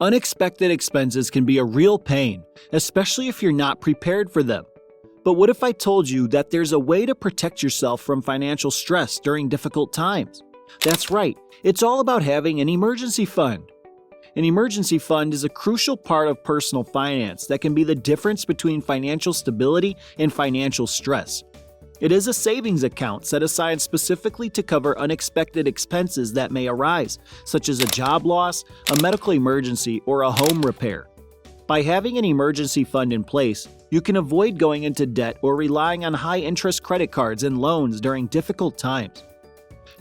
Unexpected expenses can be a real pain, especially if you're not prepared for them. But what if I told you that there's a way to protect yourself from financial stress during difficult times? That's right, it's all about having an emergency fund. An emergency fund is a crucial part of personal finance that can be the difference between financial stability and financial stress. It is a savings account set aside specifically to cover unexpected expenses that may arise, such as a job loss, a medical emergency, or a home repair. By having an emergency fund in place, you can avoid going into debt or relying on high-interest credit cards and loans during difficult times.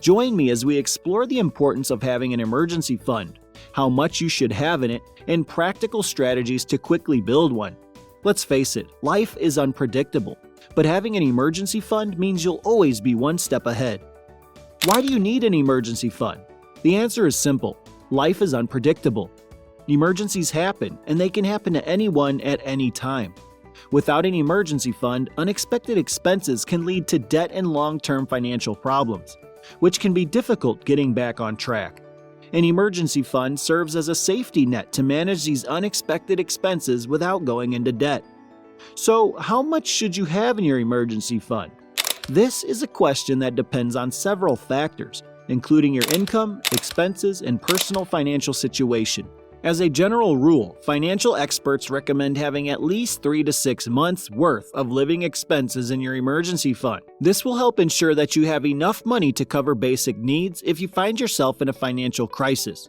Join me as we explore the importance of having an emergency fund, how much you should have in it, and practical strategies to quickly build one. Let's face it, life is unpredictable, but having an emergency fund means you'll always be one step ahead. Why do you need an emergency fund? The answer is simple. Life is unpredictable. Emergencies happen, and they can happen to anyone at any time. Without an emergency fund, unexpected expenses can lead to debt and long-term financial problems, which can be difficult getting back on track. An emergency fund serves as a safety net to manage these unexpected expenses without going into debt. So, how much should you have in your emergency fund? This is a question that depends on several factors, including your income, expenses, and personal financial situation. As a general rule, financial experts recommend having at least 3 to 6 months' worth of living expenses in your emergency fund. This will help ensure that you have enough money to cover basic needs if you find yourself in a financial crisis.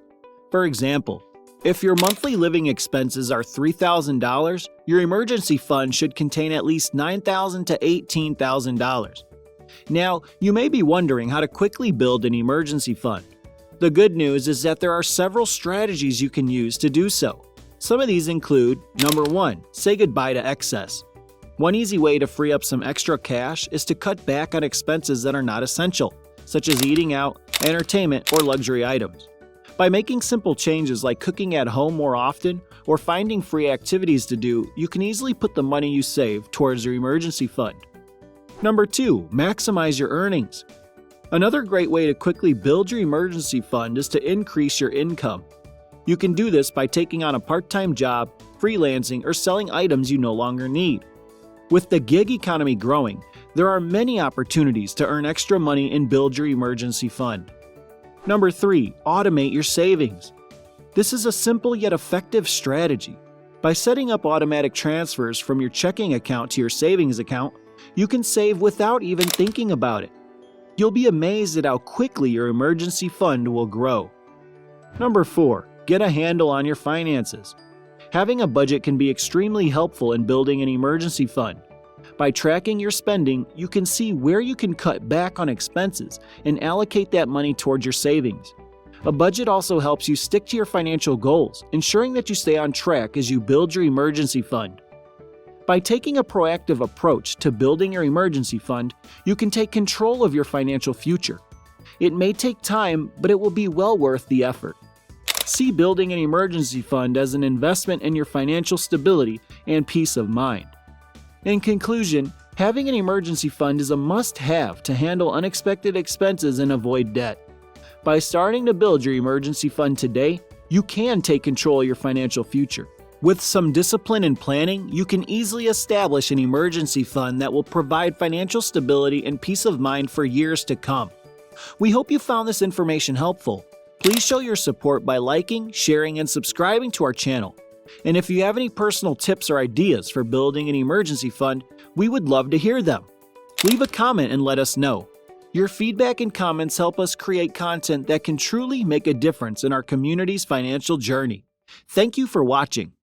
For example, if your monthly living expenses are $3,000, your emergency fund should contain at least $9,000 to $18,000. Now, you may be wondering how to quickly build an emergency fund. The good news is that there are several strategies you can use to do so. Some of these include, number 1, say goodbye to excess. One easy way to free up some extra cash is to cut back on expenses that are not essential, such as eating out, entertainment, or luxury items. By making simple changes like cooking at home more often or finding free activities to do, you can easily put the money you save towards your emergency fund. Number 2, maximize your earnings. Another great way to quickly build your emergency fund is to increase your income. You can do this by taking on a part-time job, freelancing, or selling items you no longer need. With the gig economy growing, there are many opportunities to earn extra money and build your emergency fund. Number 3, automate your savings. This is a simple yet effective strategy. By setting up automatic transfers from your checking account to your savings account, you can save without even thinking about it. You'll be amazed at how quickly your emergency fund will grow. Number 4, get a handle on your finances. Having a budget can be extremely helpful in building an emergency fund. By tracking your spending, you can see where you can cut back on expenses and allocate that money towards your savings. A budget also helps you stick to your financial goals, ensuring that you stay on track as you build your emergency fund. By taking a proactive approach to building your emergency fund, you can take control of your financial future. It may take time, but it will be well worth the effort. See building an emergency fund as an investment in your financial stability and peace of mind. In conclusion, having an emergency fund is a must-have to handle unexpected expenses and avoid debt. By starting to build your emergency fund today, you can take control of your financial future. With some discipline and planning, you can easily establish an emergency fund that will provide financial stability and peace of mind for years to come. We hope you found this information helpful. Please show your support by liking, sharing, and subscribing to our channel. And if you have any personal tips or ideas for building an emergency fund, we would love to hear them. Leave a comment and let us know. Your feedback and comments help us create content that can truly make a difference in our community's financial journey. Thank you for watching.